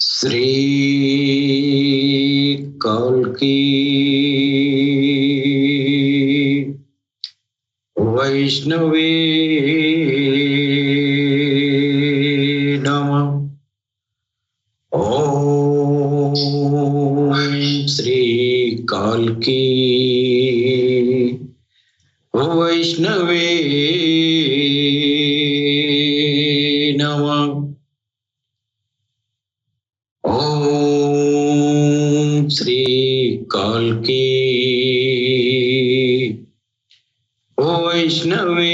श्री कल्की वैष्णवे नमः। ओम श्री कल्की वैष्णवे नमः। ओम श्री कल्की वैष्णवे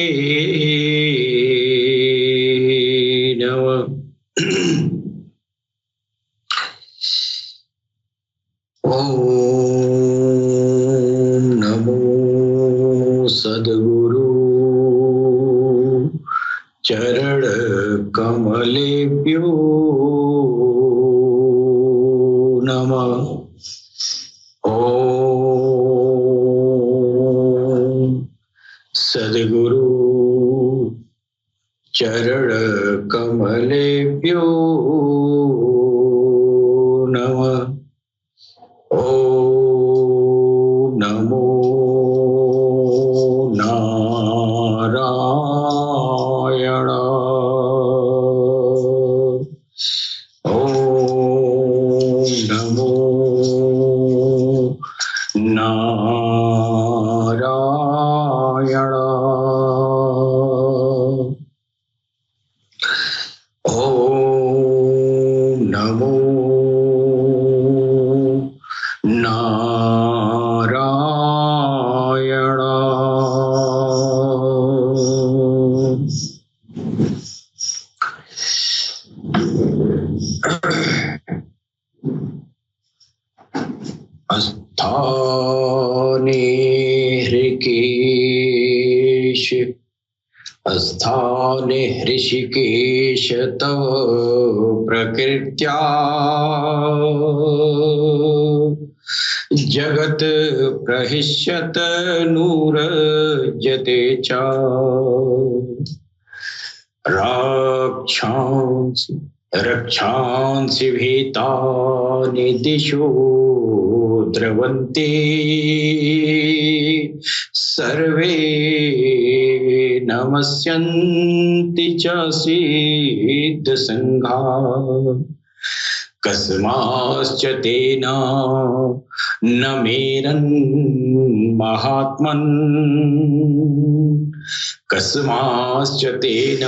नमः। ओम नमो सद्गुरु चरण कमलेभ्यो नमः। ओम सद्गुरु चरण कमलेभ्यो नमः। ओम नमो नारायण। ओम नमो नारायण। ओम नमो नारायण। अस्थाने हृषिकेश, अस्थाने हृषिकेश तव प्रकृत्या जगत प्रहिष्यत नूरजते च। रक्षांसि भीतानि दिशो द्रवन्ति सर्वे नमस्यन्ति च सिद्धसङ्घा। कस्माश्च तेन न मेरन् महात्मन्, कस्माश्च तेन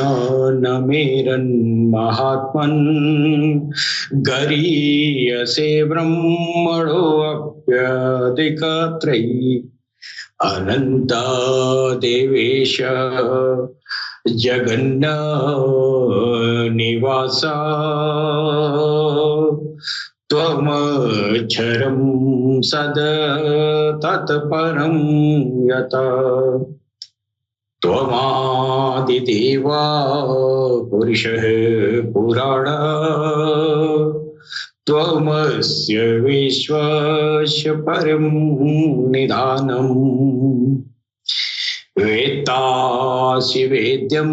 न मेरन् महात्मन् गरीयसे ब्रह्मणोऽप्यधिकत्रयी। अनन्त देवेश जगन्निवास त्वमक्षरं सदतत्परं यत्। त्वमादिदेवा पुरुषः पुराण, त्वमस्य विश्वस्य परं निधानम्। वेत्तासि वेद्यं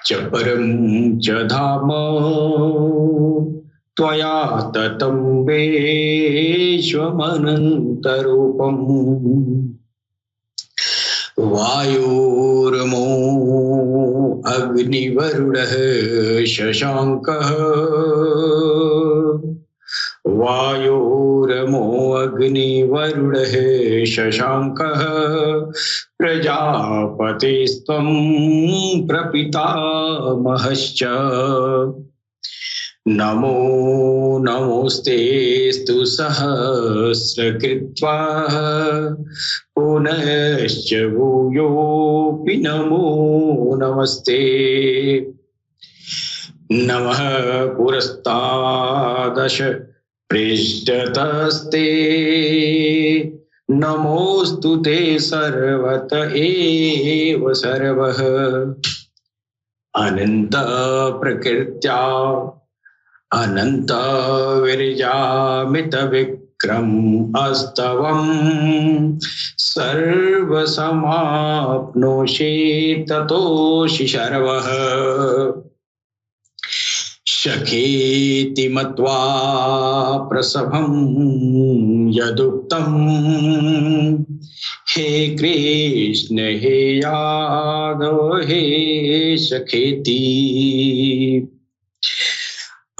च परं च धाम, त्वया ततं विश्वमनन्तरूपम्। वायुर्मो अग्निवरुणः शशाङ्कः, वायुर्मो अग्निवरुणः शशाङ्कः प्रजापतिस्त्वं प्रपितामहश्च। नमो नमोस्तेस्तु सहस्रकृत्वा पुनश्च भूयोऽपि नमो नमस्ते। नमः पुरस्तादश पृष्ठतस्ते, नमोस्तु ते सर्वत एव सर्वः। अनंत प्रकृत्या अनंत विरजामित विक्रम क्रम अस्तवम् सर्वसमाप्नोषि ततोषि शर्वः सखेति मत्वा प्रसभं यदुक्तम् हे कृष्ण हे यादव हे सखेति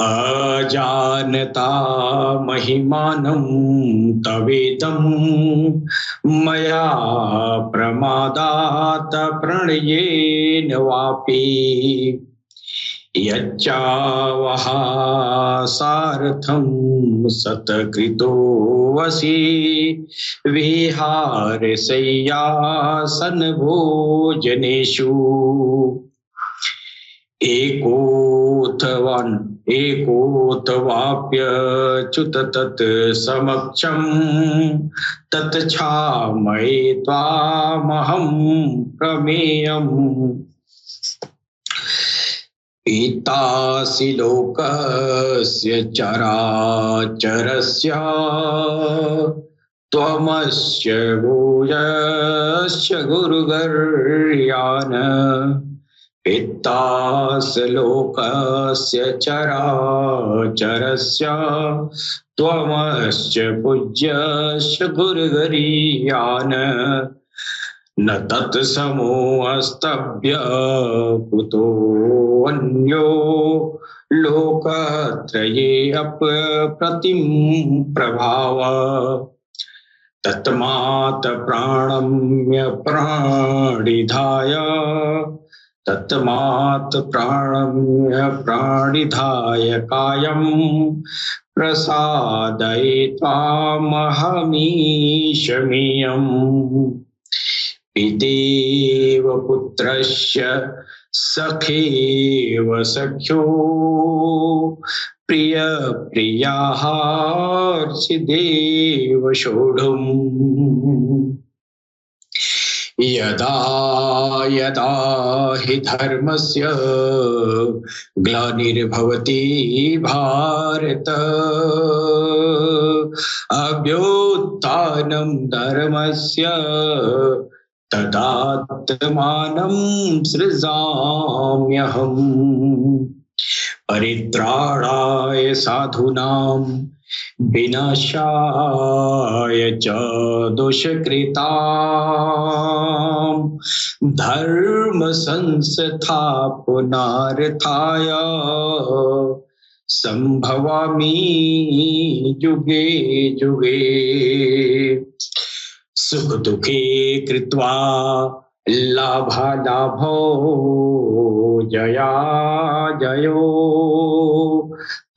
अजानता महिमानं तवेदं मया प्रमादात् प्रणयेन वापि यच्चावः सार्थं सत्कृतो वसि विहारशय्यासन भोजनेषु एकोऽथवाप्यच्युत तत् समक्षं तत्क्षामये त्वामहं प्रमेयम् इतासि लोकस्य चराचरस्य त्वमस्य भूयस्य गुरुगर्यान इतासि लोकस्य चराचरस्य त्वमस्य पूज्यस्य गुरुगर्यान न तत्समोऽस्तभ्य कुतोऽन्यो लोकत्रये अप्रतिम प्रभाव तस्मात् प्राणम्य प्राणिधाय कायं प्रसादयित्वामहमीशमेयम् पितेव पुत्रस्य सखेव सख्यो प्रिय प्रियार्षिदेव शोढुम् यदा यदा हि धर्मस्य ग्लानिर्भवति भारत अभ्युत्थानं धर्मस्य तदात्मानं सृजाम्यहम् परित्राणाय साधूनां विनाशाय च दुष्कृतां धर्म संस्थापनार्थाय संभवामि युगे युगे सुख दुखे कृत्वा लाभालाभो जया जयो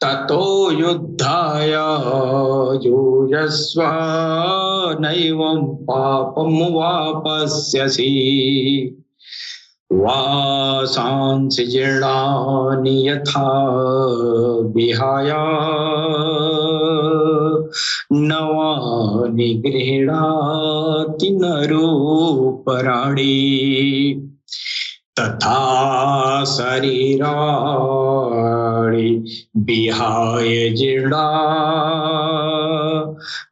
ततो युद्धाय युजस्व नैवं पापं वापस्यसि वासांसि जीर्णानि यथा विहाय नवानि गृह्णाति नरोपराणि तथा शरीराणि विहाय जीर्णा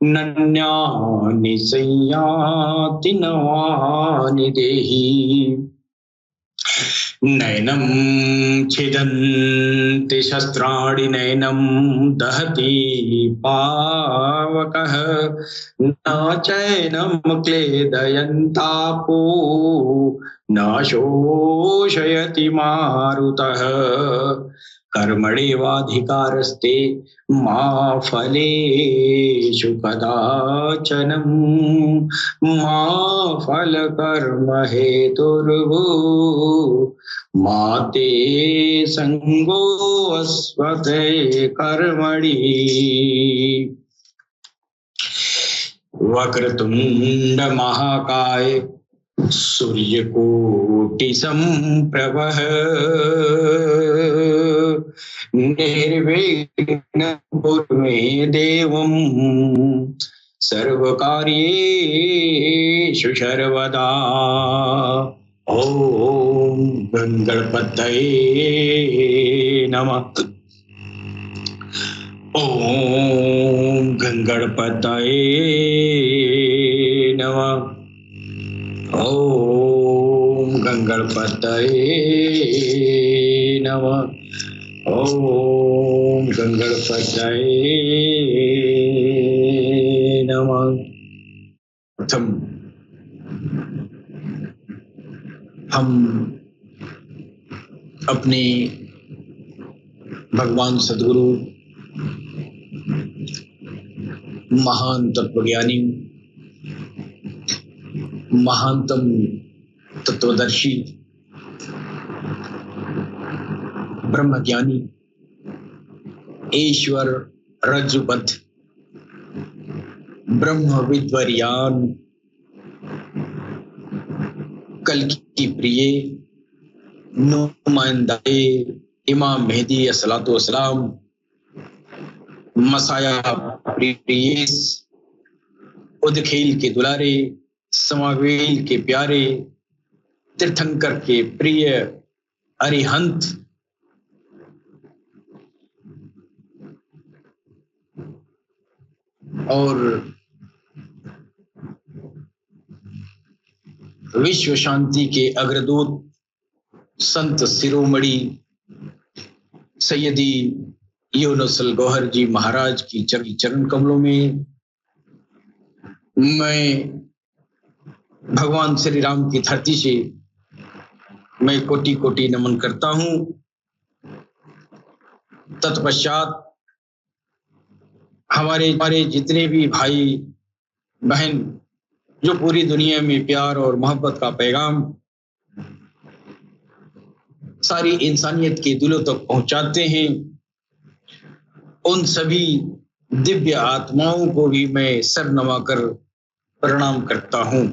नन्यानि संयाति नवानि देहि नैनं छिदन्ति शस्त्राणि नैनं दहति पावकः न चैनं क्लेदयन्तापो न शोषयति मारुतः कर्मणेवाधिकारस्ते मा फलेषु कदाचनं मा फलकर्म हेतुर्भूः मा ते संगोऽस्त्वते कर्मणि वक्रतुंड महाकाय सूर्यकोटि संप्रभः निर्विघ्नं कुरु मे देवं सर्वकार्येषु सर्वदा। ओम गणपतये नमः। ओम गंगणपतये नमः। ओम गंगणपतये नमः। ओम गंगणपतये नमः। प्रथम हम अपने भगवान सद्गुरु महान तत्वज्ञानी, महानतम तत्वदर्शी, ब्रह्मज्ञानी, ईश्वर रज्जुबद्ध, ब्रह्म विद्वरियान, कल्कि प्रिय, नुमाइंदाए इमाम मेहदी अस्सलातु वस्सलाम, मसाया प्रियेस, उदखेल के दुलारे, समावेल के प्यारे, तीर्थंकर के प्रिय अरिहंत, और विश्व शांति के अग्रदूत संत शिरोमणि सैयदी यूनुसल गौहर जी महाराज की चरण कमलों में मैं भगवान श्री राम की धरती से मैं कोटि कोटि नमन करता हूं। तत्पश्चात हमारे जितने भी भाई बहन जो पूरी दुनिया में प्यार और मोहब्बत का पैगाम सारी इंसानियत के दिलों तक पहुंचाते हैं, उन सभी दिव्य आत्माओं को भी मैं सर नवाकर प्रणाम करता हूं।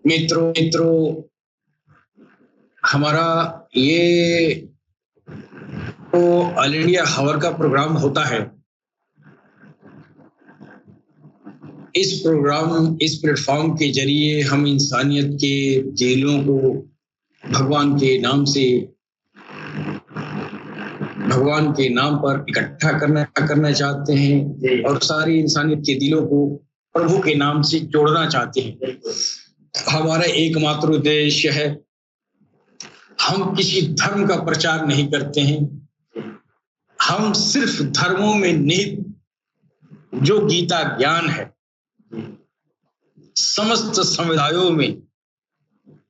मित्रों, हमारा ये तो ऑल इंडिया हावर का प्रोग्राम होता है। इस प्लेटफॉर्म के जरिए हम इंसानियत के दिलों को भगवान के नाम से, भगवान के नाम पर इकट्ठा करना चाहते हैं और सारी इंसानियत के दिलों को प्रभु के नाम से जोड़ना चाहते हैं। हमारा एकमात्र उद्देश्य है, हम किसी धर्म का प्रचार नहीं करते हैं, हम सिर्फ धर्मों में निहित जो गीता ज्ञान है, समस्त समुदायों में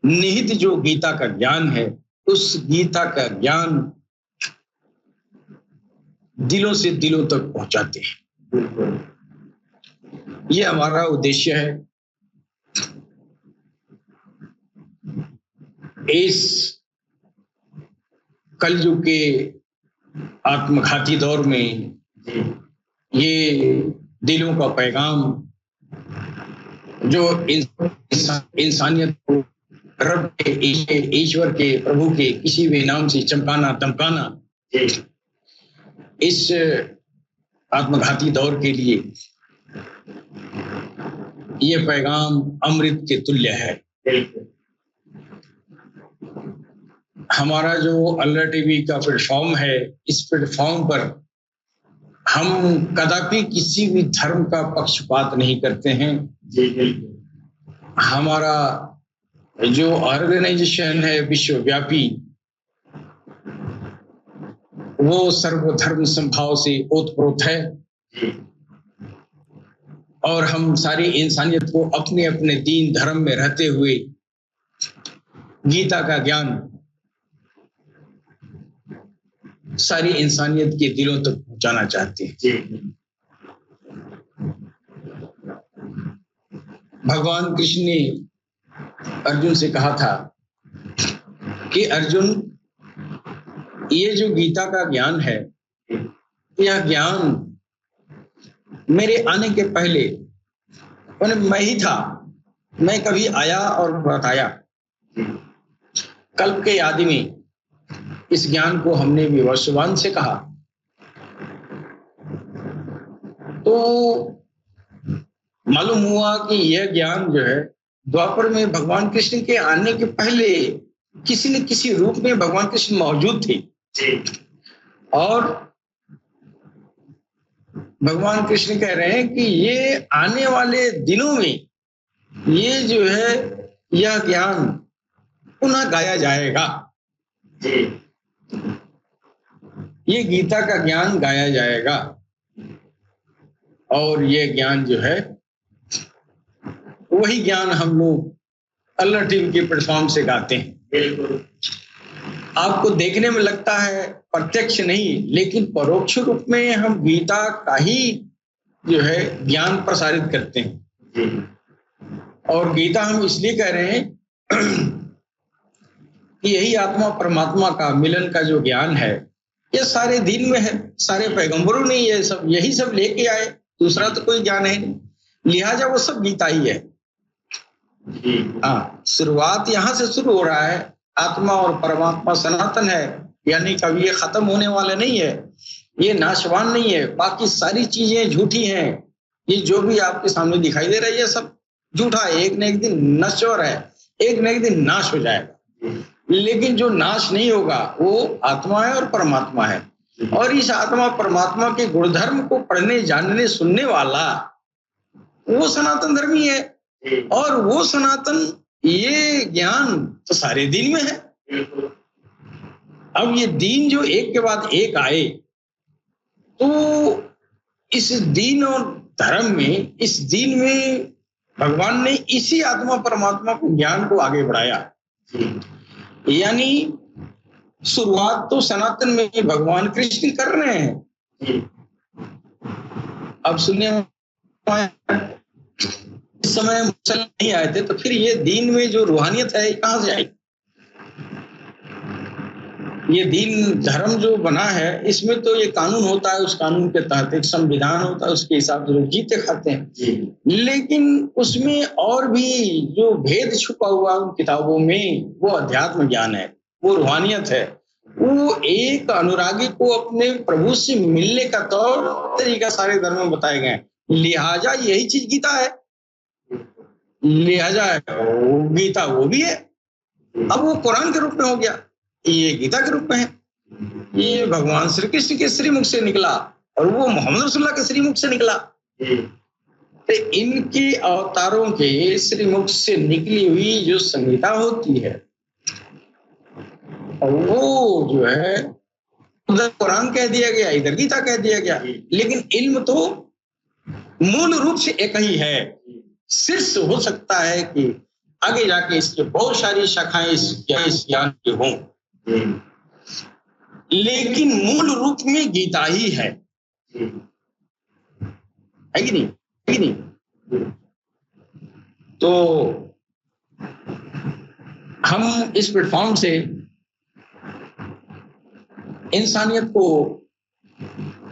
निहित जो गीता का ज्ञान है, उस गीता का ज्ञान दिलों से दिलों तक पहुंचाते हैं। ये हमारा उद्देश्य है। इस कलयुग के आत्मघाती दौर में ये दिलों का पैगाम जो इंसानियत को रब के, ईश्वर के, प्रभु के किसी भी नाम से चमकाना धमकाना, इस आत्मघाती दौर के लिए ये पैगाम अमृत के तुल्य है। हमारा जो अल्लाह टीवी का प्लेटफॉर्म है, इस प्लेटफॉर्म पर हम कदापि किसी भी धर्म का पक्षपात नहीं करते हैं। हमारा जो ऑर्गेनाइजेशन है विश्वव्यापी, वो सर्वधर्म संभाव से ओतप्रोत है और हम सारी इंसानियत को अपने अपने दीन धर्म में रहते हुए गीता का ज्ञान सारी इंसानियत के दिलों तक पहुंचाना चाहते हैं। भगवान कृष्ण ने अर्जुन से कहा था कि अर्जुन, ये जो गीता का ज्ञान है, यह ज्ञान मेरे आने के पहले मैं ही था, मैं कभी आया और बताया। कल्प के आदि में इस ज्ञान को हमने विवस्वान से कहा, तो मालूम हुआ कि यह ज्ञान जो है द्वापर में भगवान कृष्ण के आने के पहले किसी न किसी रूप में भगवान कृष्ण मौजूद थे और भगवान कृष्ण कह रहे हैं कि ये आने वाले दिनों में ये जो है यह ज्ञान पुनः गाया जाएगा। ये गीता का ज्ञान गाया जाएगा और ये ज्ञान जो है वही ज्ञान हम लोग अल्लाह टीवी के प्लेटफॉर्म से गाते हैं। बिल्कुल आपको देखने में लगता है प्रत्यक्ष नहीं, लेकिन परोक्ष रूप में हम गीता का ही जो है ज्ञान प्रसारित करते हैं। और गीता हम इसलिए कह रहे हैं कि यही आत्मा परमात्मा का मिलन का जो ज्ञान है ये सारे दिन में है, सारे पैगंबरों ने ये सब यही सब लेके आए, दूसरा तो कोई ज्ञान है नहीं, लिहाजा वो सब गीता ही है। हाँ, शुरुआत यहाँ से शुरू हो रहा है। आत्मा और परमात्मा सनातन है, यानी कभी ये खत्म होने वाला नहीं है, ये नाशवान नहीं है। बाकी सारी चीजें झूठी हैं। ये जो भी आपके सामने दिखाई दे रहा है ये सब झूठा है, एक न एक दिन नश्वर है, एक न एक दिन नाश हो जाएगा। लेकिन जो नाश नहीं होगा वो आत्मा है और परमात्मा है। और इस आत्मा परमात्मा के गुणधर्म को पढ़ने जानने सुनने वाला वो सनातन धर्मी है। और वो सनातन ये ज्ञान तो सारे दिन में है। अब ये दिन जो एक के बाद एक आए तो इस दिन और धर्म में, इस दिन में भगवान ने इसी आत्मा परमात्मा को ज्ञान को आगे बढ़ाया। यानी शुरुआत तो सनातन में भगवान कृष्ण कर रहे हैं। अब सुनने में इस समय मुसलमान नहीं आए थे तो फिर ये दीन में जो रूहानियत है कहां से आई? ये दीन धर्म जो बना है इसमें तो ये कानून होता है, उस कानून के तहत एक संविधान होता है, उसके हिसाब से लोग जीते खाते हैं। लेकिन उसमें और भी जो भेद छुपा हुआ उन किताबों में वो अध्यात्म ज्ञान है, वो रूहानियत है। वो एक अनुरागी को अपने प्रभु से मिलने का तौर तरीका सारे धर्म में बताए गए। लिहाजा यही चीज गीता है, लिहाजा वो गीता वो भी है। अब वो कुरान के रूप में हो गया, ये गीता के रूप में है। ये भगवान श्री कृष्ण के श्रीमुख से निकला और वो मोहम्मद रसूलुल्लाह के श्रीमुख से निकला। तो इनके अवतारों के श्रीमुख से निकली हुई जो संहिता होती है और वो जो है उधर कुरान कह दिया गया, इधर गीता कह दिया गया। लेकिन इल्म तो मूल रूप से एक ही है। शीर्ष हो सकता है कि आगे जाके इसके बहुत सारी शाखाएं इस ज्ञान की हों, लेकिन मूल रूप में गीता ही है कि नहीं? है कि नहीं? तो हम इस प्लेटफॉर्म से इंसानियत को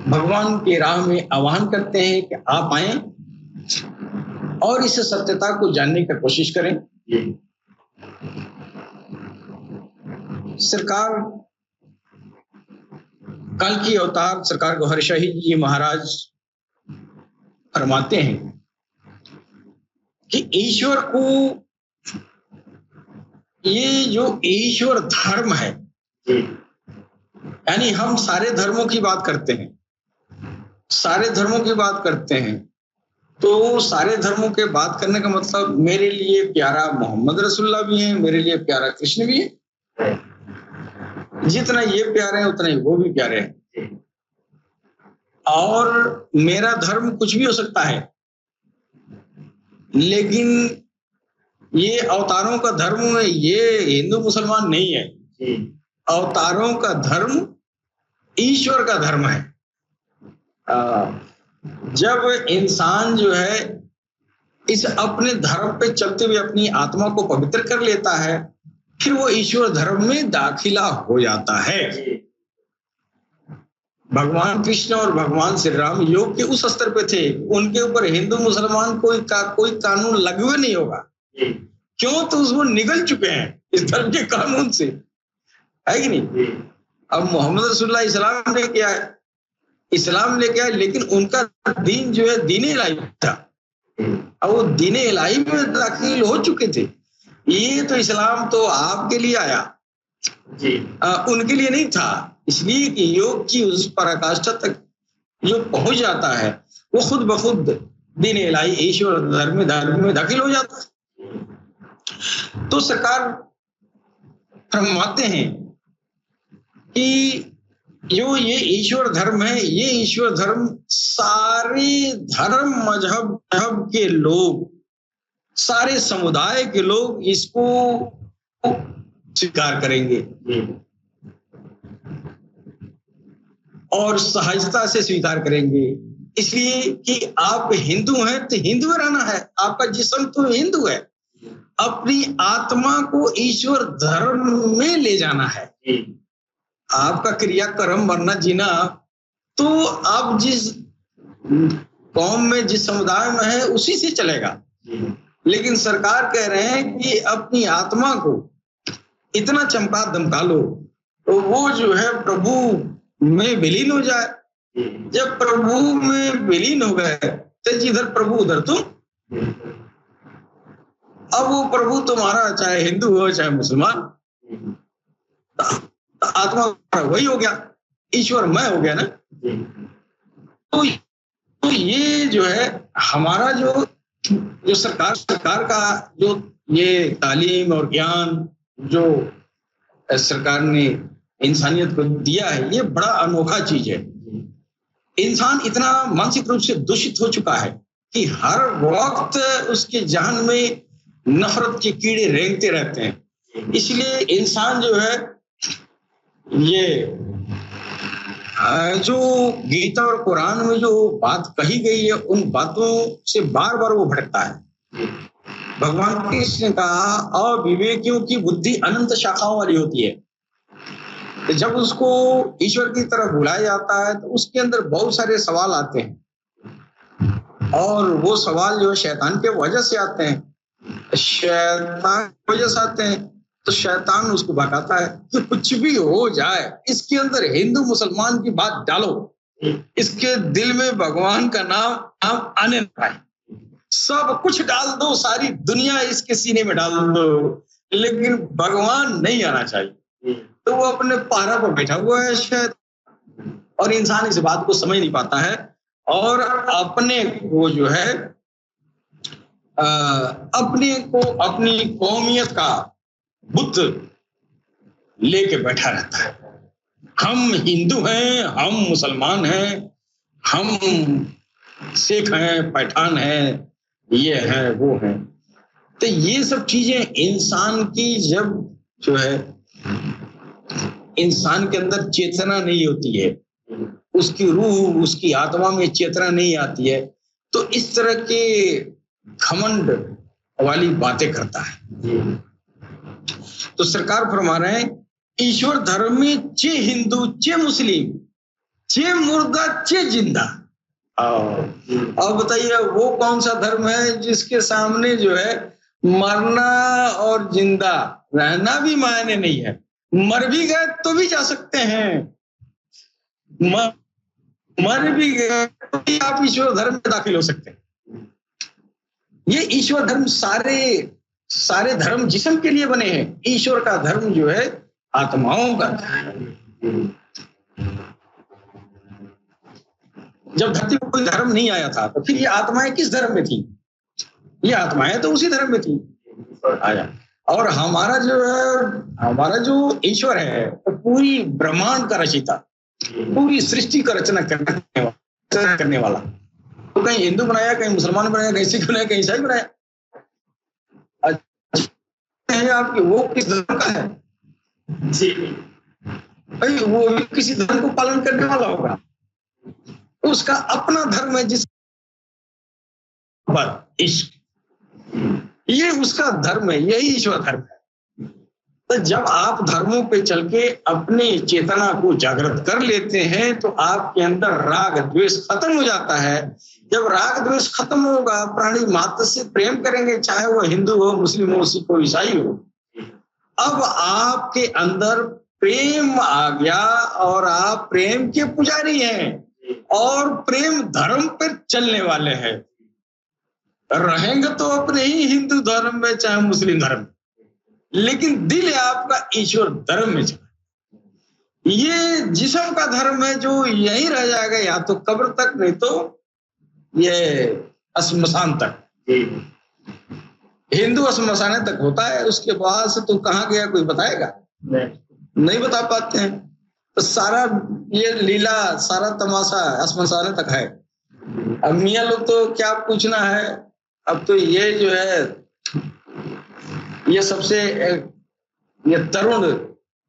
भगवान के राह में आह्वान करते हैं कि आप आए और इस सत्यता को जानने की कोशिश करें। सरकार कल की अवतार सरकार गौहर शाही जी महाराज फरमाते हैं कि ईश्वर को, ये जो ईश्वर धर्म है, यानी हम सारे धर्मों की बात करते हैं, सारे धर्मों की बात करते हैं, तो सारे धर्मों के बात करने का मतलब मेरे लिए प्यारा मोहम्मद रसूलुल्लाह भी है, मेरे लिए प्यारा कृष्ण भी है। जितना ये प्यारे हैं उतना ही वो भी प्यारे हैं। और मेरा धर्म कुछ भी हो सकता है, लेकिन ये अवतारों का धर्म है, ये हिंदू मुसलमान नहीं है। अवतारों का धर्म ईश्वर का धर्म है। जब इंसान जो है इस अपने धर्म पे चलते हुए अपनी आत्मा को पवित्र कर लेता है, फिर वो ईश्वर धर्म में दाखिला हो जाता है। भगवान कृष्ण और भगवान श्री राम योग के उस स्तर पे थे, उनके ऊपर हिंदू मुसलमान कोई कानून लागू नहीं होगा। क्यों? तो वो निकल चुके हैं इस धर्म के कानून से, है कि नहीं? अब मोहम्मद रसूलुल्लाह इस्लाम लेके आए, इस्लाम लेके आए, लेकिन उनका दीन जो है दीन इलाही था। अब वो दीन इलाही में दाखिल हो चुके थे। ये तो इस्लाम तो आपके लिए आया, उनके लिए नहीं था। इसलिए कि योग की उस पराकाष्ठा तक जो पहुंच जाता है वो खुद ब खुद दिन इलाही ईश्वर धर्म में दाखिल हो जाता है। तो सरकार फरमाते हैं कि जो ये ईश्वर धर्म है, ये ईश्वर धर्म सारे धर्म मजहब के लोग, सारे समुदाय के लोग इसको स्वीकार करेंगे और सहजता से स्वीकार करेंगे। इसलिए कि आप हिंदू हैं तो हिंदू रहना है, आपका जिस्म तो हिंदू है, अपनी आत्मा को ईश्वर धर्म में ले जाना है। आपका क्रियाक्रम मरना जीना तो आप जिस कौम में, जिस समुदाय में है उसी से चलेगा। लेकिन सरकार कह रहे हैं कि अपनी आत्मा को इतना चमका दमका लो तो वो जो है प्रभु में विलीन हो जाए। जब प्रभु में विलीन हो गए तो जिधर प्रभु उधर तुम। अब वो प्रभु तुम्हारा चाहे हिंदू हो चाहे मुसलमान, तो आत्मा वही हो गया, ईश्वर मैं हो गया ना। तो ये जो है हमारा जो सरकार का जो ये तालीम और ज्ञान जो सरकार ने इंसानियत को दिया है, ये बड़ा अनोखा चीज है। इंसान इतना मानसिक रूप से दूषित हो चुका है कि हर वक्त उसके जहन में नफरत के कीड़े रेंगते रहते हैं। इसलिए इंसान जो है ये जो गीता और कुरान में जो बात कही गई है उन बातों से बार बार वो भटकता है। भगवान कृष्ण ने कहा अविवेकियों की बुद्धि अनंत शाखाओं वाली होती है। तो जब उसको ईश्वर की तरफ बुलाया जाता है तो उसके अंदर बहुत सारे सवाल आते हैं और वो सवाल जो शैतान के वजह से आते हैं, शैतान की वजह से आते हैं। तो शैतान उसको भगाता है कि कुछ भी हो जाए इसके अंदर हिंदू मुसलमान की बात डालो, इसके दिल में भगवान का नाम आने न पाए, सब कुछ डाल दो, सारी दुनिया इसके सीने में डाल दो, लेकिन भगवान नहीं आना चाहिए। तो वो अपने पहरा पर बैठा हुआ है शायद, और इंसान इस बात को समझ नहीं पाता है और अपने को जो है अपने को अपनी कौमियत का बुत लेके बैठा रहता है। हम हिंदू हैं, हम मुसलमान हैं, हम सिख हैं, पठान हैं, ये है वो है। तो ये सब चीजें इंसान की जब जो है इंसान के अंदर चेतना नहीं होती है, उसकी रूह उसकी आत्मा में चेतना नहीं आती है, तो इस तरह के घमंड वाली बातें करता है। तो सरकार फरमा रहे हैं ईश्वर धर्म में चे हिंदू चे मुस्लिम चे मुर्दा चे जिंदा। अब बताइए वो कौन सा धर्म है जिसके सामने जो है मरना और जिंदा रहना भी मायने नहीं है। मर भी गए तो भी जा सकते हैं, मर भी गए तो भी आप ईश्वर धर्म में दाखिल हो सकते हैं। ये ईश्वर धर्म सारे धर्म जिस्म के लिए बने हैं। ईश्वर का धर्म जो है आत्माओं का धर्म। जब धरती पर कोई धर्म नहीं आया था तो फिर ये आत्माएं किस धर्म में थी? ये आत्माएं तो उसी धर्म में थी आया। और हमारा जो ईश्वर है तो पूरी ब्रह्मांड का रचिता, पूरी सृष्टि का रचना करने वाला। तो कहीं हिंदू बनाया, कहीं मुसलमान बनाया, कहीं सिख बनाया, कहीं ईसाई बनाया। आपके वो किस धर्म का है? जी भाई वो किसी धर्म को पालन करने वाला होगा, उसका अपना धर्म है जिस इश्क, ये उसका धर्म है, यही ईश्वर धर्म है। तो जब आप धर्मों पे चल के अपनी चेतना को जागृत कर लेते हैं तो आपके अंदर राग द्वेष खत्म हो जाता है। जब राग द्वेष खत्म होगा, प्राणी मात्र से प्रेम करेंगे, चाहे वो हिंदू हो, मुस्लिम हो, सिख हो, ईसाई हो। अब आपके अंदर प्रेम आ गया और आप प्रेम के पुजारी हैं और प्रेम धर्म पर चलने वाले हैं। रहेंगे तो अपने ही हिंदू धर्म में चाहे मुस्लिम धर्म में, लेकिन दिल आपका ईश्वर धर्म में चला। ये जिस्म का धर्म है जो यही रह जाएगा, या तो कब्र तक, नहीं तो ये श्मशान तक। हिंदू श्मशान तक होता है, उसके बाद से तो कहाँ गया कोई बताएगा? नहीं बता पाते हैं। तो सारा ये लीला, सारा तमाशा श्मशान तक है। अब मियाँ लोग तो क्या पूछना है, अब तो ये जो है ये सबसे ये तरुण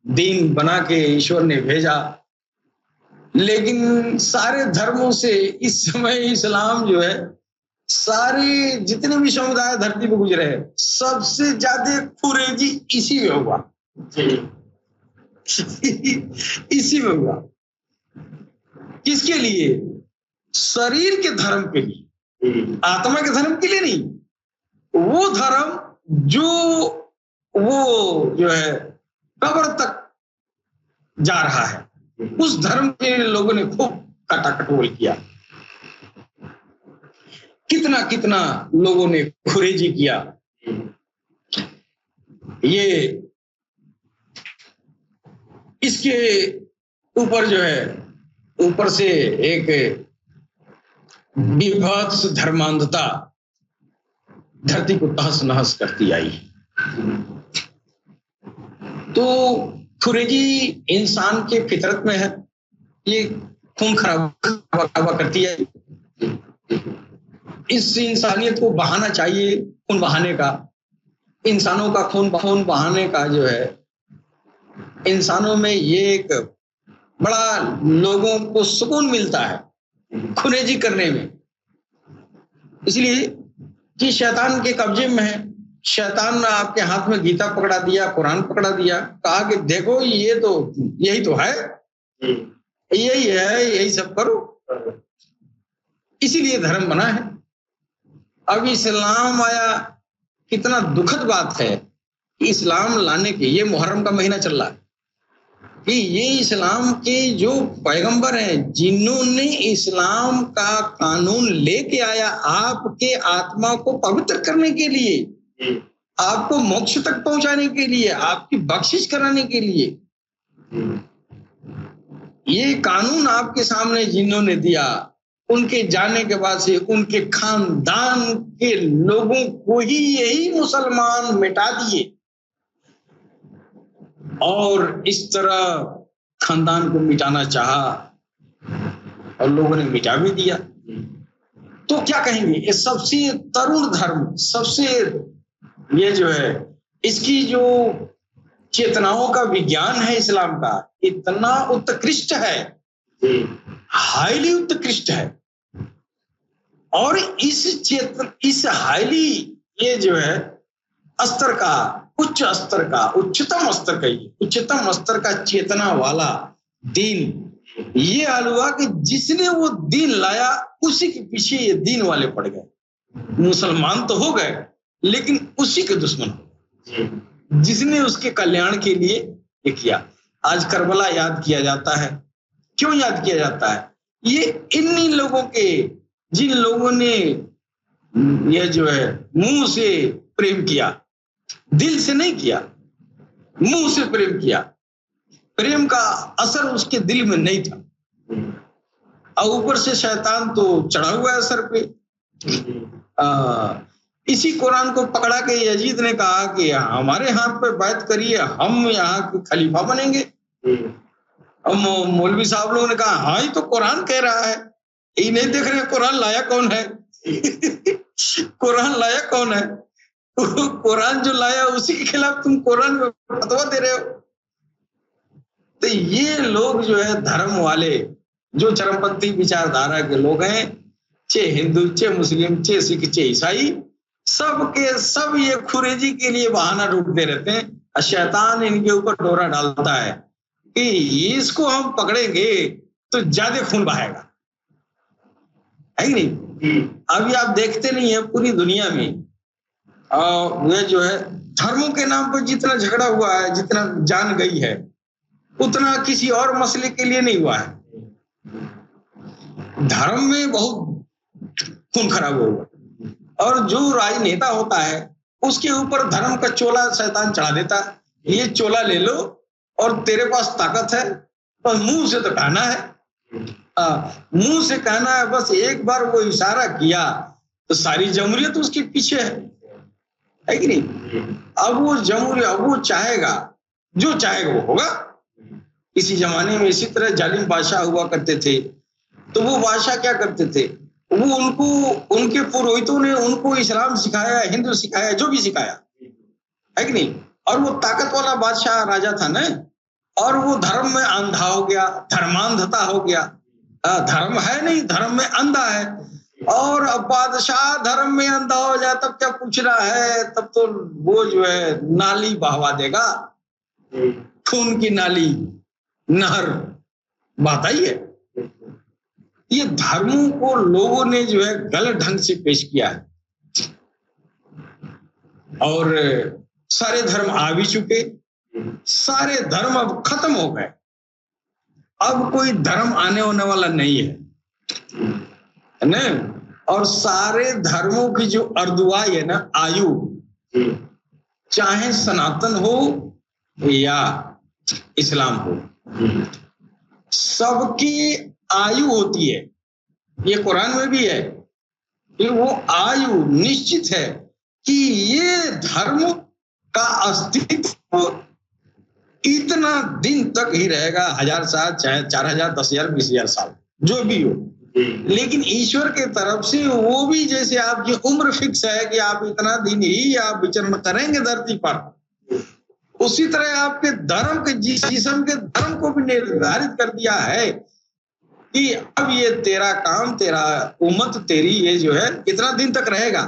दीन बना के ईश्वर ने भेजा, लेकिन सारे धर्मों से इस समय इस्लाम जो है, सारे जितने भी समुदाय धरती पर गुजरे हैं, सबसे ज्यादा खुरेजी इसी में हुआ। इसी में हुआ। किसके लिए? शरीर के धर्म के लिए, आत्मा के धर्म के लिए नहीं। वो धर्म जो है कब्र तक जा रहा है, उस धर्म के लोगों ने खूब काटाकटोल किया। कितना कितना लोगों ने खुरेजी किया। ये इसके ऊपर जो है, ऊपर से एक विभत्स धर्मांधता धरती को तहस नहस करती आई। तो खुरेजी इंसान के फितरत में है, ये खून खराबा करती है। इस इंसानियत को बहाना चाहिए, खून बहाने का, इंसानों का खून बहाने का जो है, इंसानों में ये एक बड़ा लोगों को सुकून मिलता है खुरेजी करने में। इसलिए कि शैतान के कब्जे में है। शैतान ने आपके हाथ में गीता पकड़ा दिया, कुरान पकड़ा दिया, कहा कि देखो ये तो यही तो है, यही है, यही सब करो। इसीलिए धर्म बना है। अब इस्लाम आया, कितना दुखद बात है कि इस्लाम लाने के, ये मुहर्रम का महीना चल रहा है, कि ये इस्लाम के जो पैगंबर हैं, जिन्होंने इस्लाम का कानून लेके आया आपके आत्मा को पवित्र करने के लिए, आपको मोक्ष तक पहुंचाने के लिए, आपकी बख्शिश कराने के लिए, ये कानून आपके सामने जिन्होंने दिया, उनके जाने के बाद से उनके खानदान के लोगों को ही यही मुसलमान मिटा दिए, और इस तरह खानदान को मिटाना चाहा और लोगों ने मिटा भी दिया। तो क्या कहेंगे? ये सबसे तरुण धर्म, सबसे ये जो है, इसकी जो चेतनाओं का विज्ञान है इस्लाम का, इतना उत्कृष्ट है, हाईली उत्कृष्ट है। और इस हाईली ये जो है स्तर का, उच्च स्तर का, उच्चतम स्तर का, उच्चतम स्तर का चेतना वाला दीन ये हाल हुआ कि जिसने वो दीन लाया उसी के पीछे ये दीन वाले पड़ गए। मुसलमान तो हो गए, लेकिन उसी के दुश्मन हो गए जिसने उसके कल्याण के लिए ये किया। आज करबला याद किया जाता है। क्यों याद किया जाता है? ये इन्हीं लोगों के, जिन लोगों ने ये जो है मुंह से प्रेम किया, दिल से नहीं किया, मुंह से प्रेम किया। प्रेम का असर उसके दिल में नहीं था, और ऊपर से शैतान तो चढ़ा हुआ है सर पे। इसी कुरान को पकड़ा के यजीद ने कहा कि हमारे हाथ पे बैत करिए, हम यहाँ के खलीफा बनेंगे। और मौलवी साहब लोगों ने कहा हाँ, ये तो कुरान कह रहा है, ये नहीं देख रहे कुरान लाया कौन है? कुरान लाया कौन है? कुरान जो लाया उसी के खिलाफ तुम कुरान में फतवा दे रहे हो। तो ये लोग जो है धर्म वाले, जो चरमपंथी विचारधारा के लोग हैं, चाहे हिंदू, चाहे मुस्लिम, चाहे सिख, चाहे ईसाई, सब के सब ये खुरेजी के लिए बहाना ढूंढते रहते हैं। शैतान इनके ऊपर डोरा डालता है कि इसको हम पकड़ेंगे तो ज्यादा खून बहाएगा, है ही नहीं? अभी आप देखते नहीं है पूरी दुनिया में वे जो है धर्मों के नाम पर जितना झगड़ा हुआ है, जितना जान गई है, उतना किसी और मसले के लिए नहीं हुआ है। धर्म में बहुत खून खराब हुआ, और जो राजनेता होता है उसके ऊपर धर्म का चोला शैतान चढ़ा देता है। ये चोला ले लो और तेरे पास ताकत है, बस मुंह से तो कहना है, मुंह से कहना है, बस एक बार वो इशारा किया तो सारी जमहूरियत उसके पीछे है कि नहीं। अब वो जमहूरियत, अब वो चाहेगा, जो चाहेगा वो होगा। इसी जमाने में इसी तरह जालिम बादशाह हुआ करते थे, तो वो बादशाह क्या करते थे, वो उनको, उनके पुरोहितों ने उनको इस्लाम सिखाया, हिंदू सिखाया, जो भी सिखाया, है कि नहीं। और वो ताकत वाला बादशाह राजा था ना, और वो धर्म में अंधा हो गया, धर्मांधता हो गया। धर्म है नहीं, धर्म में अंधा है। और अब बादशाह धर्म में अंधा हो जाए तब क्या पूछना है, तब तो वो जो है नाली बहवा देगा, खून की नाली, नहर बहता ही है। ये धर्मों को लोगों ने जो है गलत ढंग से पेश किया है, और सारे धर्म आ भी चुके, सारे धर्म अब खत्म हो गए। अब कोई धर्म आने होने वाला नहीं है ना। और सारे धर्मों की जो अर्दुआई है ना, आयु, चाहे सनातन हो या इस्लाम हो, सबकी आयु होती है। ये कुरान में भी है कि वो आयु निश्चित है कि ये धर्म का अस्तित्व इतना दिन तक ही रहेगा, 1000 साल, चाहे 4000, 10,000, 20,000 साल, जो भी हो। लेकिन ईश्वर के तरफ से वो भी, जैसे आपकी उम्र फिक्स है कि आप इतना दिन ही आप विचरण करेंगे धरती पर, उसी तरह आपके धर्म के, जिस्म के धर्म को भी निर्धारित कर दिया है कि अब ये तेरा काम, तेरा उम्मत तेरी, ये जो है इतना दिन तक रहेगा।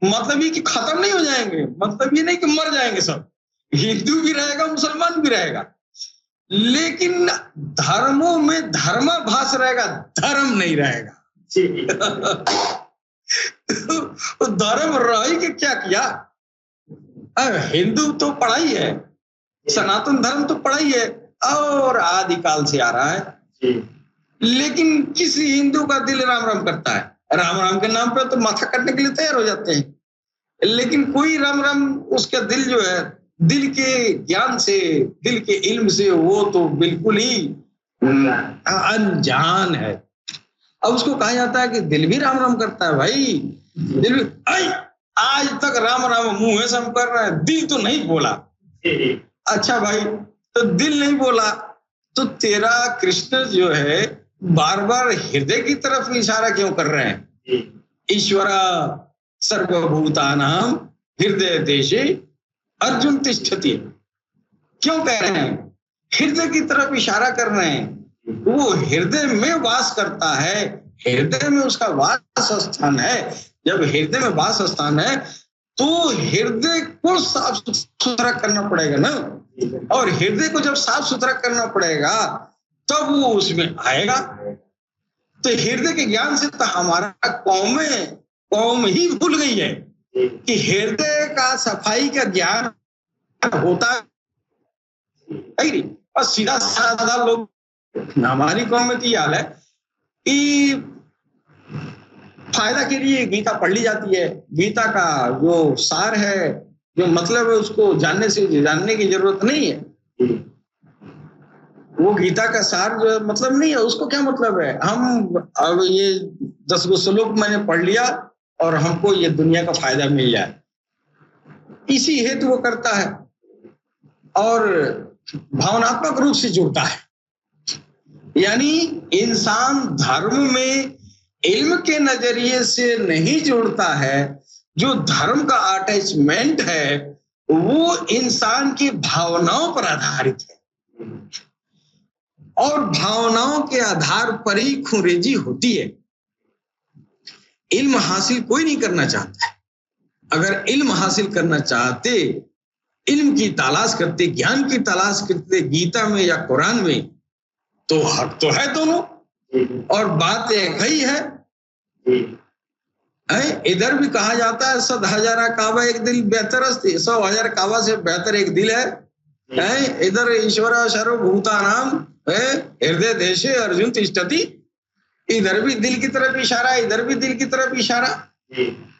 मतलब ये कि खत्म नहीं हो जाएंगे, मतलब ये नहीं कि मर जाएंगे सब, हिंदू भी रहेगा, मुसलमान भी रहेगा, लेकिन धर्मों में धर्माभास रहेगा, धर्म नहीं रहेगा। तो धर्म रही के क्या किया? हिंदू तो पढ़ा ही है, सनातन धर्म तो पढ़ा ही है और आदिकाल से आ रहा है, लेकिन किसी हिंदू का दिल राम राम करता है, राम राम के नाम पे तो माथा कटने के लिए तैयार हो जाते हैं। लेकिन कोई राम राम, उसका दिल जो है, दिल के ज्ञान से, दिल के इल्म से वो तो बिल्कुल ही अनजान है। अब उसको कहा जाता है कि दिल भी राम राम करता है। भाई दिल भी, आज तक राम राम मुंह से हम कर रहे हैं, दिल तो नहीं बोला। अच्छा भाई, तो दिल नहीं बोला तो तेरा कृष्ण जो है बार बार हृदय की तरफ इशारा क्यों कर रहे हैं? ईश्वरा सर्वभूतानां हृदय देशे अर्जुन तिष्ठति, क्यों कह रहे हैं? हृदय की तरफ इशारा कर रहे हैं। वो हृदय में वास करता है, हृदय में उसका वास स्थान है। जब हृदय में वास स्थान है तो हृदय को साफ सुथरा करना पड़ेगा ना, और हृदय को जब साफ सुथरा करना पड़ेगा तब वो उसमें आएगा। तो हृदय के ज्ञान से तो हमारा कौम ही भूल गई है कि हृदय का सफाई का ज्ञान होता है। और सीधा साधा लोग, हमारी कौम में तो ये हाल है कि फायदा के लिए गीता पढ़ ली जाती है। गीता का जो सार है, जो मतलब है, उसको जानने की जरूरत नहीं है। वो गीता का सार जो मतलब नहीं है, उसको क्या मतलब है? हम अब ये 10 गो श्लोक मैंने पढ़ लिया और हमको ये दुनिया का फायदा मिल जाए, इसी हेतु वो करता है और भावनात्मक रूप से जुड़ता है। यानी इंसान धर्म में इल्म के नजरिए से नहीं जुड़ता है। जो धर्म का अटैचमेंट है वो इंसान की भावनाओं पर आधारित है, और भावनाओं के आधार पर ही खुरेजी होती है। इल्म हासिल कोई नहीं करना चाहता है। अगर इल्म हासिल करना चाहते, इल्म की तलाश करते, ज्ञान की तलाश करते गीता में या कुरान में, तो हक तो है दोनों, और बात एक ही है। इधर भी कहा जाता है 100,000 काबा एक दिल बेहतर है, 100,000 काबा से बेहतर एक दिल है। इधर ईश्वर सर्वभूतानां हृदय देशे अर्जुन तिष्ठति, इधर भी दिल की तरफ इशारा, इधर भी दिल की तरफ इशारा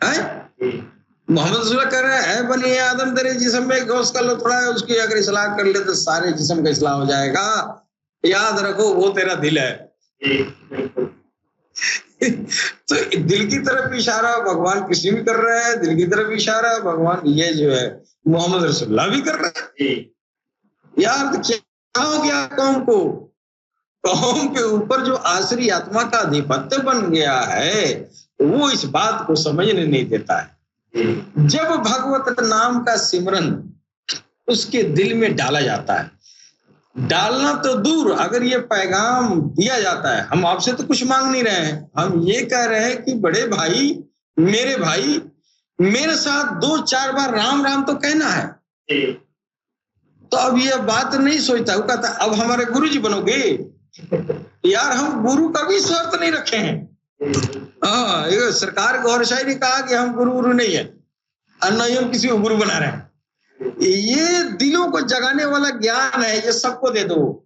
है। मोहम्मद रसूल कह रहे हैं, बनी आदम तेरे जिस्म में गौस का लो थोड़ा है, उसकी अगर इस्लाह कर ले तो सारे जिस्म का इस्लाह हो जाएगा। याद रखो वो तेरा दिल है। तो दिल की तरफ इशारा भगवान कृष्ण भी कर रहा है, दिल की तरफ इशारा भगवान ये जो है मोहम्मद रसूलुल्लाह भी कर रहा है। यार तो क्या हो गया कौम को? कौम के ऊपर जो आसुरी आत्मा का आधिपत्य बन गया है वो इस बात को समझने नहीं देता है। जब भगवत नाम का सिमरन उसके दिल में डाला जाता है, डालना तो दूर, अगर ये पैगाम दिया जाता है, हम आपसे तो कुछ मांग नहीं रहे हैं, हम ये कह रहे हैं कि बड़े भाई मेरे साथ 2-4 बार राम राम तो कहना है। तो अब ये बात नहीं सोचता, वो कहता अब हमारे गुरु जी बनोगे। यार हम गुरु का भी शर्त नहीं रखे हैं। हाँ, सरकार गौर शाही ने कहा कि हम गुरु नहीं है और न ही हम किसी को गुरु बना रहे हैं। ये दिलों को जगाने वाला ज्ञान है, ये सबको दे दो,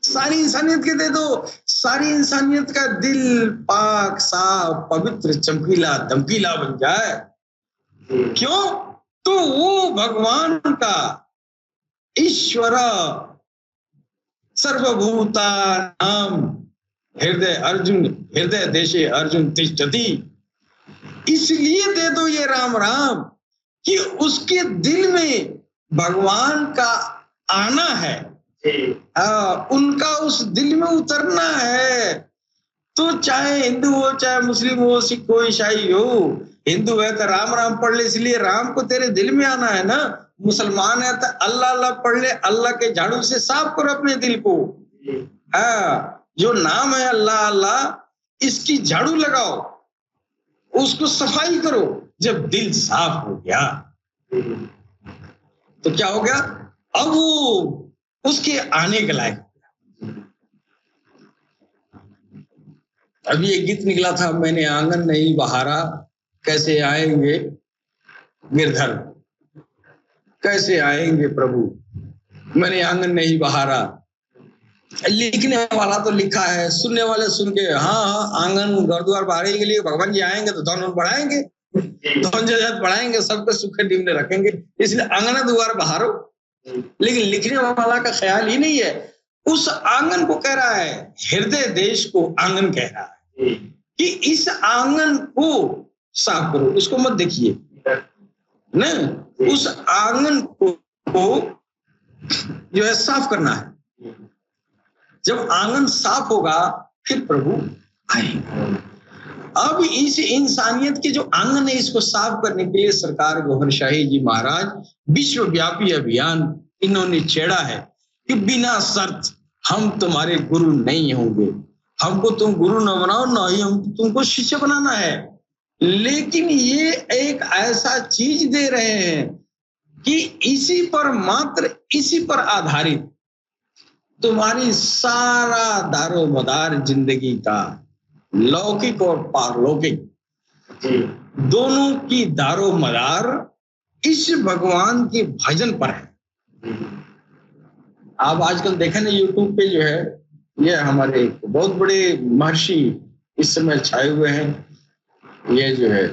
सारी इंसानियत के दे दो। सारी इंसानियत का दिल पाक साफ पवित्र चमकीला दमकीला बन जाए। क्यों? तो वो भगवान का ईश्वर सर्वभूता नाम हृदय देशे अर्जुन तिष्ठति, इसलिए दे दो ये राम राम कि उसके दिल में भगवान का आना है, उनका उस दिल में उतरना है। तो चाहे हिंदू हो, चाहे मुस्लिम हो, सिख हो, ईसाई हो, हिंदू है तो राम राम पढ़ ले, इसलिए राम को तेरे दिल में आना है ना। मुसलमान है तो अल्लाह अल्लाह पढ़ ले, अल्लाह के झाड़ू से साफ करो अपने दिल को। जो नाम है अल्लाह अल्लाह, इसकी झाड़ू लगाओ, उसको सफाई करो। जब दिल साफ हो गया तो क्या हो गया? अब वो उसके आने के लायक। अभी एक गीत निकला था, मैंने आंगन नहीं बहारा, कैसे आएंगे गिरधर, कैसे आएंगे प्रभु, मैंने आंगन नहीं बहारा। लिखने वाला तो लिखा है, सुनने वाले सुन के हाँ आंगन घर द्वार बहारे के लिए भगवान जी आएंगे तो धन बढ़ाएंगे, धन जजात बढ़ाएंगे, सबके सुखे निम्न रखेंगे, इसलिए आंगन द्वार बहारो। लेकिन लिखने वाला का ख्याल ही नहीं है, उस आंगन को कह रहा है, हृदय देश को आंगन कह रहा है कि इस आंगन को साफ करो। उसको मत देखिए न, उस आंगन को जो है साफ करना है। जब आंगन साफ होगा फिर प्रभु आएंगे। अब इस इंसानियत के जो आंगन है इसको साफ करने के लिए सरकार गौहर शाही जी महाराज विश्वव्यापी अभियान इन्होंने छेड़ा है कि बिना शर्त हम तुम्हारे गुरु नहीं होंगे, हमको तुम गुरु न बनाओ, न ही हम तुमको शिष्य बनाना है। लेकिन ये एक ऐसा चीज दे रहे हैं कि इसी पर मात्र इसी पर आधारित तुम्हारी सारा दारो मदार जिंदगी का लौकिक और पारलौकिक दोनों की दारो मदार इस भगवान के भजन पर है। आप आजकल देखें ना यूट्यूब पे जो है, ये हमारे बहुत बड़े महर्षि इस समय छाए हुए हैं, ये जो है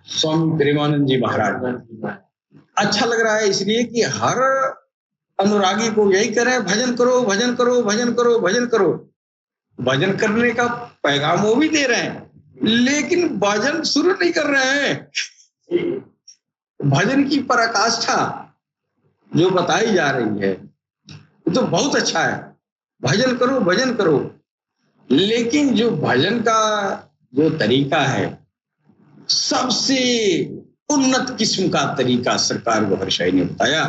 स्वामी प्रेमानंद जी महाराज। अच्छा लग रहा है इसलिए कि हर अनुरागी को यही कह रहे हैं, भजन करो भजन करो भजन करो भजन करो। भजन करने का पैगाम वो भी दे रहे हैं, लेकिन भजन शुरू नहीं कर रहे हैं। भजन की पराकाष्ठा जो बताई जा रही है तो बहुत अच्छा है, भजन करो भजन करो। लेकिन जो भजन का जो तरीका है, सबसे उन्नत किस्म का तरीका सरकार गौहर शाही ने बताया।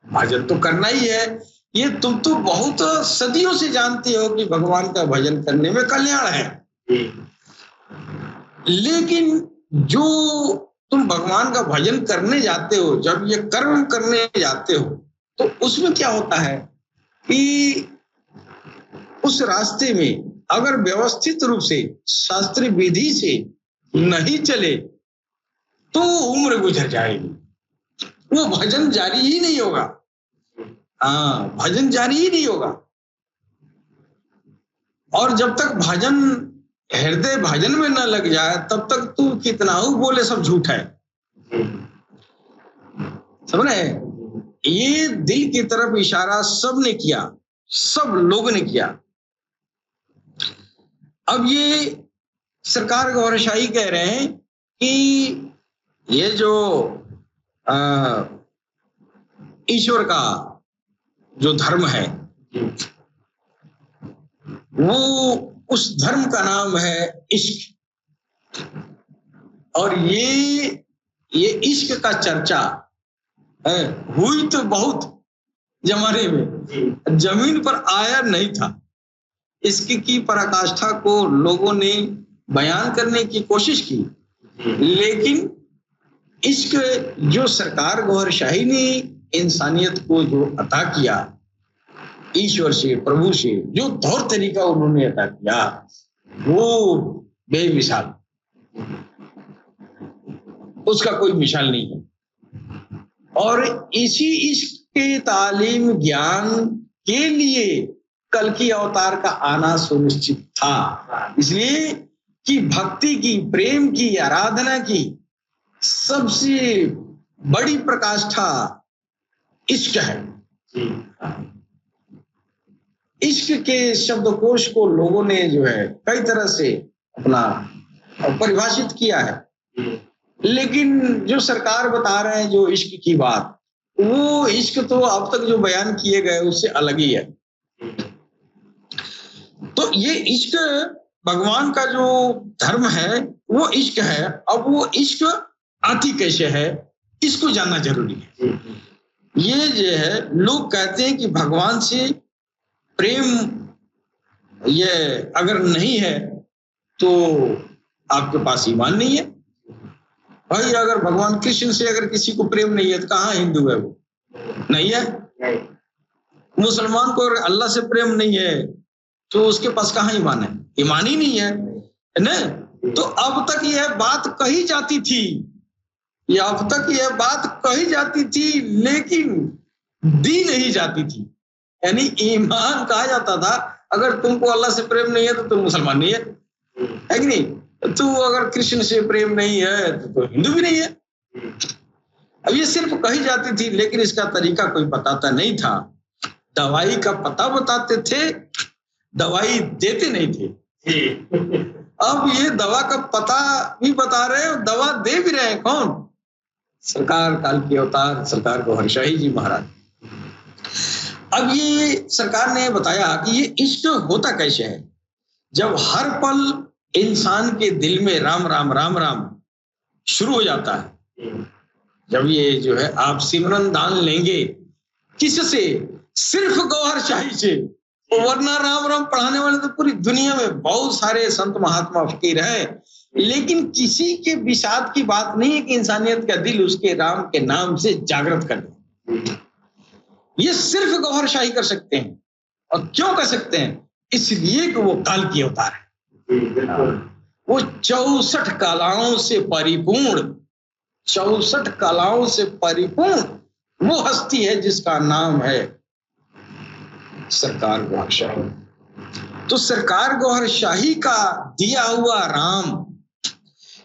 भजन तो करना ही है, ये तुम तो बहुत सदियों से जानते हो कि भगवान का भजन करने में कल्याण है। लेकिन जो तुम भगवान का भजन करने जाते हो, जब ये कर्म करने जाते हो, तो उसमें क्या होता है कि उस रास्ते में अगर व्यवस्थित रूप से शास्त्रीय विधि से नहीं चले तो उम्र गुजर जाएगी, वो भजन जारी ही नहीं होगा। भजन जारी ही नहीं होगा। और जब तक भजन हृदय भजन में न लग जाए तब तक तू कितना बोले सब झूठ है। समझ रहे? ये दिल की तरफ इशारा सबने किया, सब लोगों ने किया। अब ये सरकार गौरशाही कह रहे हैं कि ये जो ईश्वर का जो धर्म है वो उस धर्म का नाम है इश्क। और ये इश्क का चर्चा हुई तो बहुत जमाने में, जमीन पर आया नहीं था। इसकी पराकाष्ठा को लोगों ने बयान करने की कोशिश की, लेकिन इश्क जो सरकार गौहर शाही ने इंसानियत को जो अता किया, ईश्वर से, प्रभु से जो तौर तरीका उन्होंने अता किया, वो बेमिसाल, उसका कोई मिसाल नहीं है। और इसी इश्क के तालीम ज्ञान के लिए कल की अवतार का आना सुनिश्चित था, इसलिए कि भक्ति की, प्रेम की, आराधना की सबसे बड़ी प्रकाष्ठा इश्क है। इश्क के शब्दकोश को लोगों ने जो है कई तरह से अपना परिभाषित किया है, लेकिन जो सरकार बता रहे हैं जो इश्क की बात, वो इश्क तो अब तक जो बयान किए गए उससे अलग ही है। तो ये इश्क भगवान का जो धर्म है वो इश्क है। अब वो इश्क आती कैसे है, इसको जानना जरूरी है। ये जो है लोग कहते हैं कि भगवान से प्रेम ये अगर नहीं है तो आपके पास ईमान नहीं है। भाई अगर भगवान कृष्ण से अगर किसी को प्रेम नहीं है तो कहाँ हिंदू है? वो नहीं है। मुसलमान को अगर अल्लाह से प्रेम नहीं है तो उसके पास कहाँ ईमान है? ईमान ही नहीं है ना। तो अब तक यह बात कही जाती थी, अब तक यह बात कही जाती थी, लेकिन दी नहीं जाती थी। यानी ईमान कहा जाता था, अगर तुमको अल्लाह से प्रेम नहीं है तो तुम मुसलमान नहीं है कि नहीं? तू अगर कृष्ण से प्रेम नहीं है तो हिंदू भी नहीं है। अब ये सिर्फ कही जाती थी, लेकिन इसका तरीका कोई बताता नहीं था। दवाई का पता बताते थे, दवाई देते नहीं थे। अब ये दवा का पता भी बता रहे हैं, दवा दे भी रहे हैं। कौन? सरकार काल की अवतार, सरकार गौहर शाही जी महाराज। अब ये सरकार ने बताया कि ये इश्क होता कैसे है। जब हर पल इंसान के दिल में राम राम राम राम शुरू हो जाता है, जब ये जो है आप सिमरन दान लेंगे किससे? सिर्फ गौहर शाही से। वरना राम राम पढ़ाने वाले तो पूरी दुनिया में बहुत सारे संत महात्मा फकीर हैं, लेकिन किसी के विषाद की बात नहीं है कि इंसानियत का दिल उसके राम के नाम से जागृत कर दे। ये सिर्फ गौहर शाही कर सकते हैं। और क्यों कर सकते हैं? इसलिए कि वो काल की अवतार है। वो 64 कलाओं से परिपूर्ण, 64 कलाओं से परिपूर्ण वो हस्ती है जिसका नाम है सरकार गौहर शाही। तो सरकार गौहर शाही का दिया हुआ राम,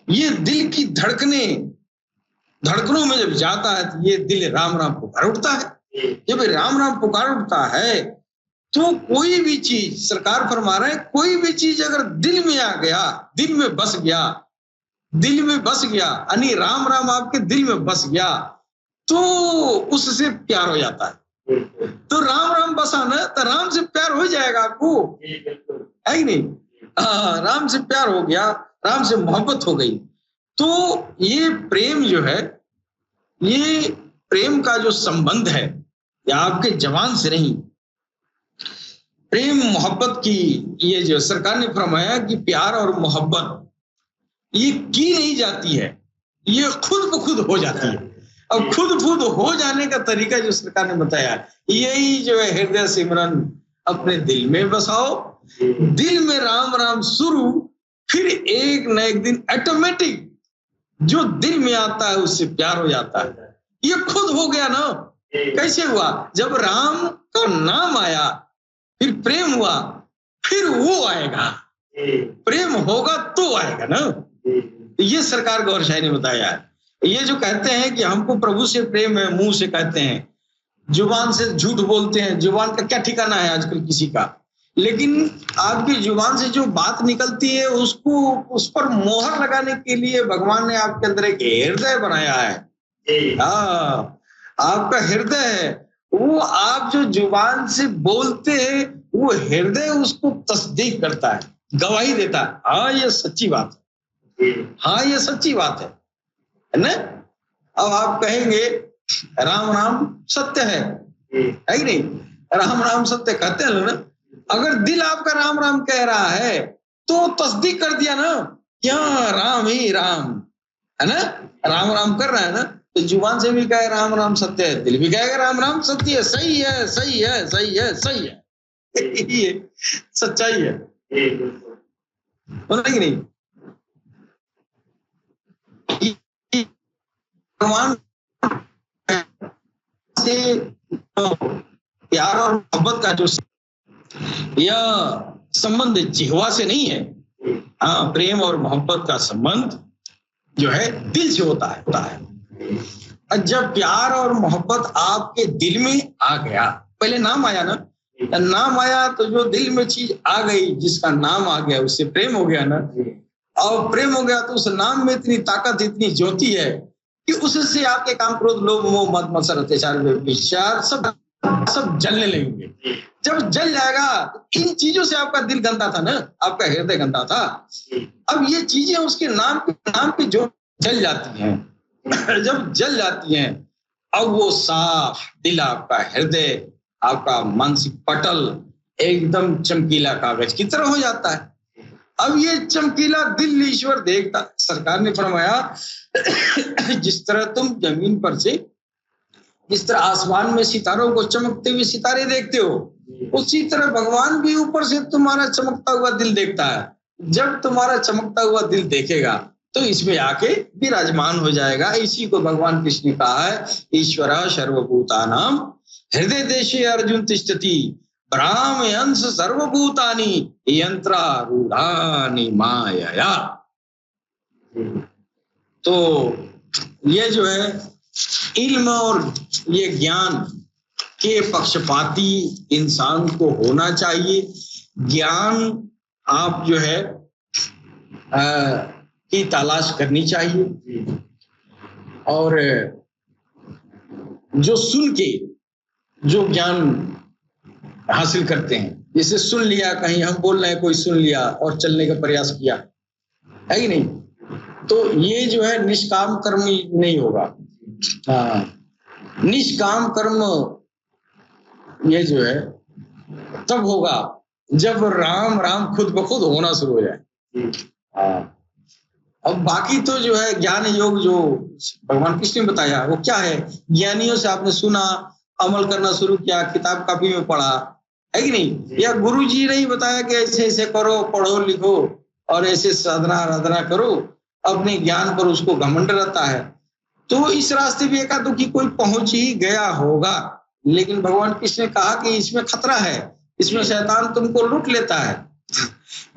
ये दिल की धड़कनों में जब जाता है तो ये दिल राम राम पुकार उठता है। जब राम राम पुकार उठता है तो कोई भी चीज, सरकार फरमा रहे हैं, कोई भी चीज अगर दिल में आ गया, दिल में बस गया, दिल में बस गया, यानी राम राम आपके दिल में बस गया, तो उससे प्यार हो जाता है। तो राम राम बसा ना, तो राम से प्यार हो जाएगा आपको, है कि नहीं? राम से प्यार हो गया, राम से मोहब्बत हो गई। तो ये प्रेम जो है, ये प्रेम का जो संबंध है, या आपके जवान से नहीं, प्रेम मोहब्बत की, ये जो सरकार ने फरमाया कि प्यार और मोहब्बत ये की नहीं जाती है, ये खुद ब खुद हो जाती है। अब खुद हो जाने का तरीका जो सरकार ने बताया, यही जो है हृदय सिमरन अपने दिल में बसाओ, दिल में राम राम शुरू, फिर एक न एक दिन ऑटोमेटिक जो दिल में आता है उससे प्यार हो जाता है। ये खुद हो गया ना। कैसे हुआ? जब राम का नाम आया, फिर प्रेम हुआ, फिर वो आएगा। प्रेम होगा तो आएगा ना। ये सरकार गौहर शाही ने बताया है। ये जो कहते हैं कि हमको प्रभु से प्रेम है, मुंह से कहते हैं, जुबान से झूठ बोलते हैं, जुबान का क्या ठिकाना है आजकल किसी का। लेकिन आपकी जुबान से जो बात निकलती है उसको, उस पर मोहर लगाने के लिए भगवान ने आपके अंदर एक हृदय बनाया है। हाँ, आपका हृदय है, वो आप जो जुबान से बोलते हैं वो हृदय उसको तस्दीक करता है, गवाही देता है, हाँ ये सच्ची बात है, हाँ ये सच्ची बात है ना। अब आप कहेंगे राम राम सत्य है कि नहीं? राम राम सत्य कहते हैं ना। अगर दिल आपका राम राम कह रहा है तो तस्दीक कर दिया ना, क्या राम ही राम है ना, राम राम कर रहा है ना। तो जुबान से भी कहे राम राम सत्य है, दिल भी कहेगा राम राम सत्य है, सही है सही है सही है सही है। ये सच्चाई है, कि नहीं? भगवान से प्यार और मोहब्बत का जो यह संबंध जिह्वा से नहीं है, हाँ, प्रेम और मोहब्बत का संबंध जो है दिल से होता है। और जब प्यार और मोहब्बत आपके दिल में आ गया, पहले नाम आया ना, नाम आया तो जो दिल में चीज आ गई, जिसका नाम आ गया उससे प्रेम हो गया ना, और प्रेम हो गया तो उस नाम में इतनी ताकत, इतनी ज्योति है कि उससे आपके काम, क्रोध, लोभ, मोह, मद, मत्सर, अत्याचार, विचार सब जलने लगेंगे। जब जल जाएगा, इन चीजों से आपका दिल गंदा था ना, आपका हृदय गंदा था, अब ये चीजें उसके नाम पे जो जल जाती हैं, जब जल जाती हैं, अब वो साफ दिल, आपका हृदय, आपका मानसिक पटल एकदम चमकीला कागज की तरह हो जाता है। अब ये चमकीला दिल ईश्वर देखता। सरकार ने फरमाया जिस तरह तुम जमीन पर से, जिस तरह आसमान में सितारों को चमकते हुए सितारे देखते हो, उसी तरह भगवान भी ऊपर से तुम्हारा चमकता हुआ दिल देखता है। जब तुम्हारा चमकता हुआ दिल देखेगा तो इसमें आके विराजमान हो जाएगा। इसी को भगवान कृष्ण ने कहा है, ईश्वर सर्वभूतानां हृदय देशे अर्जुन तिष्ठति ब्राह्मयंस सर्वभूतानि यंत्रारूढ़ानि मायया। तो ये जो है इल्म और ये ज्ञान के पक्षपाती इंसान को होना चाहिए। ज्ञान आप जो है की तलाश करनी चाहिए, और जो सुन के जो ज्ञान हासिल करते हैं, जैसे सुन लिया, कहीं हम बोल रहे हैं, कोई सुन लिया और चलने का प्रयास किया, है कि नहीं, तो ये जो है निष्काम कर्म नहीं होगा। निष्काम कर्म ये जो है तब होगा जब राम राम खुद ब खुद होना शुरू हो जाए। अब बाकी तो जो है ज्ञान योग जो भगवान कृष्ण ने बताया वो क्या है, ज्ञानियों से आपने सुना, अमल करना शुरू किया, किताब कॉपी में पढ़ा, है कि नहीं, या गुरु जी ने ही बताया कि ऐसे ऐसे करो, पढ़ो लिखो और ऐसे साधना आराधना करो, अपने ज्ञान पर उसको घमंड रहता है। तो इस रास्ते भी एका दुखी कोई पहुंच ही गया होगा, लेकिन भगवान कृष्ण ने कहा कि इसमें खतरा है, इसमें शैतान तुमको लूट लेता है।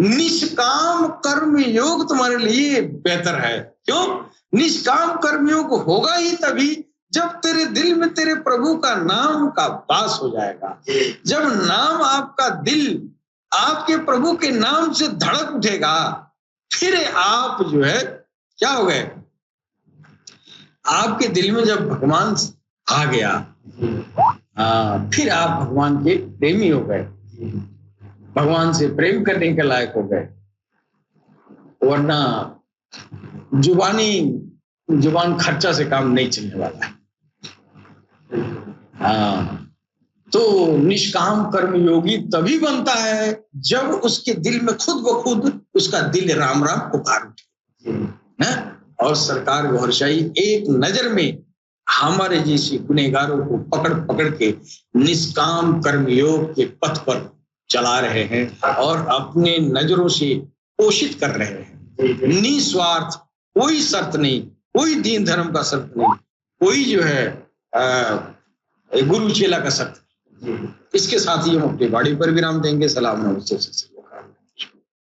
निष्काम कर्म योग तुम्हारे लिए बेहतर है। क्यों? निष्काम कर्म योग होगा ही तभी जब तेरे दिल में तेरे प्रभु का नाम का वास हो जाएगा। जब नाम आपका दिल आपके प्रभु के नाम से धड़क उठेगा, फिर आप जो है क्या हो गए, आपके दिल में जब भगवान आ गया, फिर आप भगवान के प्रेमी हो गए, भगवान से प्रेम करने के लायक हो गए। वरना जुबान खर्चा से काम नहीं चलने वाला है। तो निष्काम कर्म योगी तभी बनता है जब उसके दिल में खुद ब खुद उसका दिल राम राम पुकार उठे। और सरकार गौरशाही एक नजर में हमारे जैसे गुनहगारों को पकड़ पकड़ के निष्काम कर्म योग के पथ पर चला रहे हैं और अपने नजरों से पोषित कर रहे हैं। निस्वार्थ, कोई शर्त नहीं, कोई दीन धर्म का शर्त नहीं, कोई जो है गुरु चेला का शर्त। इसके साथ ही हम अपनी बाड़ी पर विराम देंगे। सलाम नमस्ते।